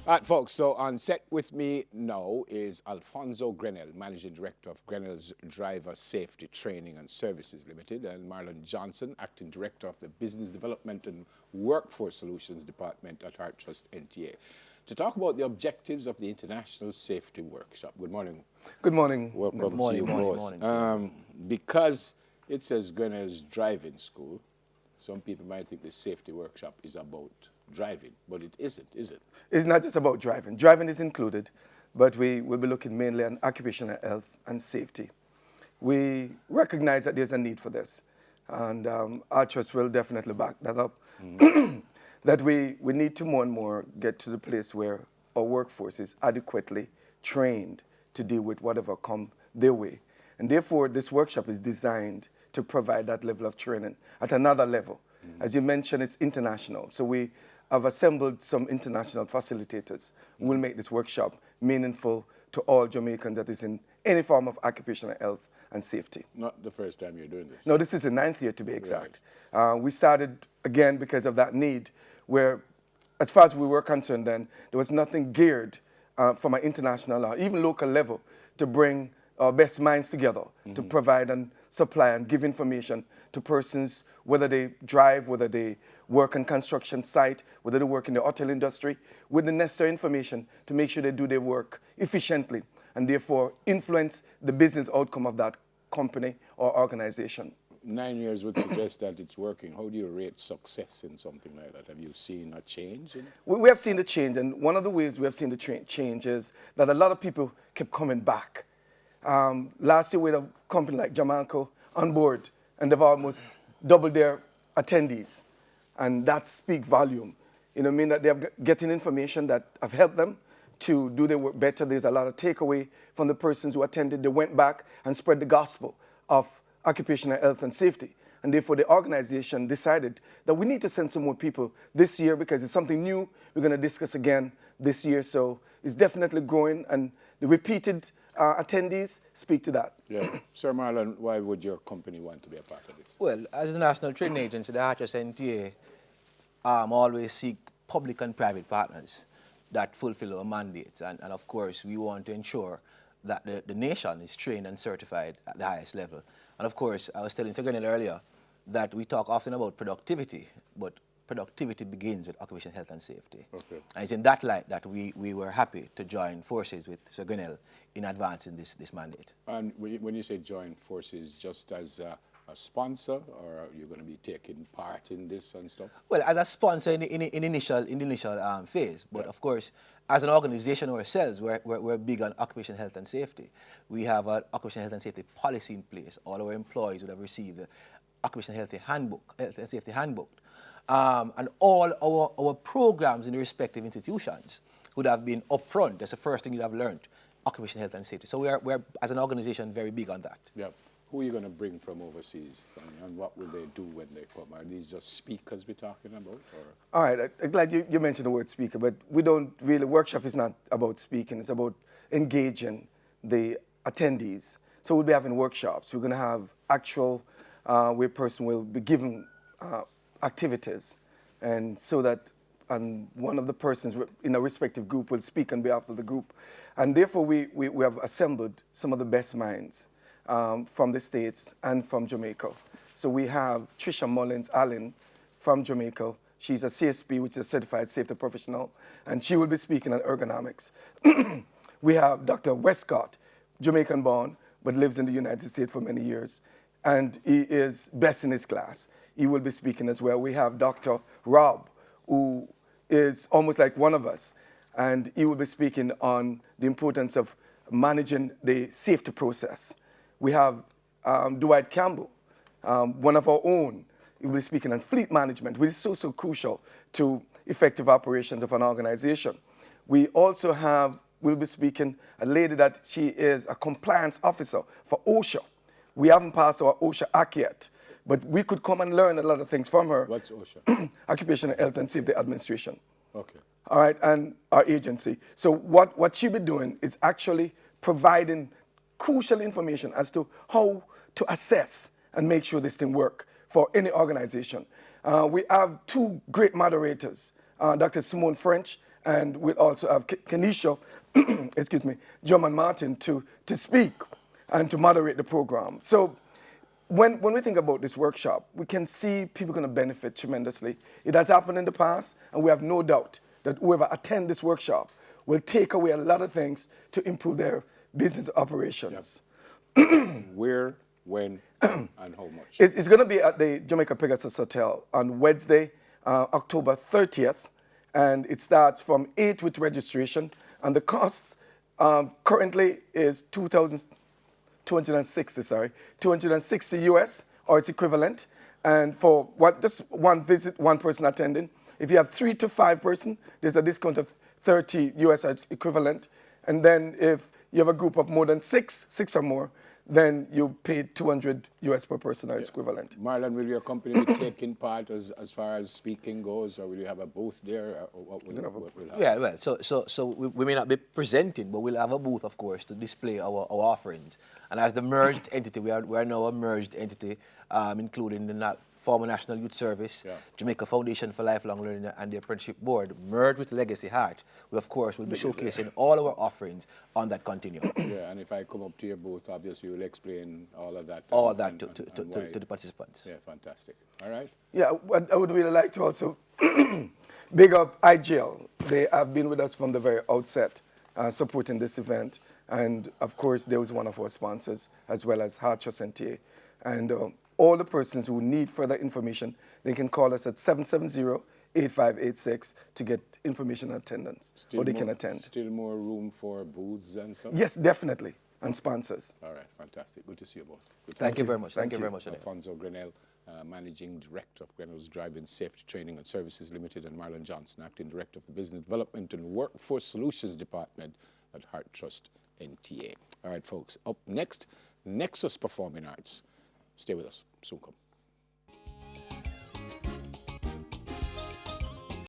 All right, folks, so on set with me now is Alfonso Grenell, Managing Director of Grenell's Driver Safety Training and Services Limited, and Marlon Johnson, Acting Director of the Business Development and Workforce Solutions Department at Heart Trust NTA, to talk about the objectives of the International Safety Workshop. Good morning. Good morning. Welcome Good morning, to you both. morning. Because it says Grenell's Driving School, some people might think the safety workshop is about driving, but it isn't, is it? It's not just about driving. Driving is included, but we will be looking mainly on occupational health and safety. We recognize that there's a need for this, and our trust will definitely back that up. That we need to more and more get to the place where our workforce is adequately trained to deal with whatever come their way. And therefore, this workshop is designed to provide that level of training at another level. As you mentioned, it's international. So we have assembled some international facilitators who will make this workshop meaningful to all Jamaicans that is in any form of occupational health and safety. Not the first time you're doing this. No, this is the 9th year to be exact. We started again because of that need where, as far as we were concerned then, there was nothing geared from an international or even local level to bring our best minds together to provide and supply and give information to persons, whether they drive, whether they work on construction site, whether they work in the hotel industry, with the necessary information to make sure they do their work efficiently and therefore influence the business outcome of that company or organization. 9 years would suggest that it's working. How do you rate success in something like that? Have you seen a change? We have seen the change, and one of the ways we have seen the change is that a lot of people kept coming back. Last year we had a company like Jamaica on board, and they've almost doubled their attendees, and that speaks volume. You know what I mean? That they are getting information that have helped them to do their work better. There's a lot of takeaway from the persons who attended. They went back and spread the gospel of occupational health and safety. And therefore, the organization decided that we need to send some more people this year because it's something new we're going to discuss again this year. So it's definitely growing, and the repeated attendees speak to that. Yeah. Sir Marlon, why would your company want to be a part of this? Well, as a national training agency, the Heart Trust NTA always seek public and private partners that fulfill our mandates. And of course, we want to ensure that the nation is trained and certified at the highest level. And of course, I was telling Sir Grenell earlier that we talk often about productivity, but productivity begins with occupational health and safety. Okay. And it's in that light that we were happy to join forces with Sir Grenell in advancing this mandate. And when you say join forces, just as a sponsor, or are you going to be taking part in this and stuff? Well, as a sponsor in the initial phase, but of course, as an organization ourselves, we're big on occupational health and safety. We have an occupational health and safety policy in place. All our employees would have received the occupational health and safety handbook. And all our programs in the respective institutions would have been upfront. That's the first thing you'd have learned, occupational health and safety. So we're as an organization, very big on that. Yeah. Who are you going to bring from overseas, and what will they do when they come? Are these just speakers we're talking about? Or? All right, I'm glad you mentioned the word speaker, but we don't really, workshop is not about speaking, it's about engaging the attendees. So we'll be having workshops. We're going to have actual, where a person will be given activities, and so that one of the persons in a respective group will speak on behalf of the group. And therefore, we have assembled some of the best minds from the States and from Jamaica. So we have Trisha Mullins-Allen from Jamaica. She's a CSP, which is a Certified Safety Professional, and she will be speaking on ergonomics. We have Dr. Westcott, Jamaican-born, but lives in the United States for many years, and he is best in his class. He will be speaking as well. We have Dr. Rob, who is almost like one of us, and he will be speaking on the importance of managing the safety process. We have Dwight Campbell, one of our own. He will be speaking on fleet management, which is so crucial to effective operations of an organization. We also we'll be speaking a lady that she is a compliance officer for OSHA. We haven't passed our OSHA Act yet, but we could come and learn a lot of things from her. What's OSHA? Occupational Health and Safety Administration. Okay. All right, and our agency. So what she'll be doing is actually providing crucial information as to how to assess and make sure this thing works for any organization. We have two great moderators, Dr. Simone French and we'll also have Kenisha, excuse me, German Martin to speak and to moderate the program. So when we think about this workshop, we can see people going to benefit tremendously. It has happened in the past, and we have no doubt that whoever attend this workshop will take away a lot of things to improve their business operations. Where, when, and how much? It's going to be at the Jamaica Pegasus Hotel on Wednesday, October 30th, and it starts from 8 with registration, and the cost currently is $260 US, or its equivalent, and for just one visit, one person attending. If you have 3 to 5 person, there's a discount of 30 US equivalent, and then if you have a group of more than six or more, then you pay 200 US per person or its equivalent. Marlon, will your company be taking part as far as speaking goes, or will you have a booth there? Or what will happen? Yeah, well, so we may not be presenting, but we'll have a booth, of course, to display our offerings. And as the merged entity, we are now a merged entity, including the former National Youth Service, Jamaica Foundation for Lifelong Learning, and the Apprenticeship Board, merged with Legacy Heart. We, of course, will be showcasing all our offerings on that continuum. Yeah, and if I come up to your booth, obviously you will explain all of that. All that to the participants. Yeah, fantastic. All right. Yeah, I would really like to also big up IGL. They have been with us from the very outset, supporting this event. And of course, they was one of our sponsors, as well as Heart Trust NTA. And all the persons who need further information, they can call us at 770-8586 to get information and attendance, or they can attend. Still more room for booths and stuff? Yes, definitely, and sponsors. All right, fantastic. Good to see you both. Thank you very much. Thank you very much. Alfonso Grenell, Managing Director of Grenell's Driving Safety Training and Services Limited, and Marlon Johnson, Acting Director of the Business Development and Workforce Solutions Department at Heart Trust NTA. All right, folks, up next, Nexus Performing Arts. Stay with us. Soon come.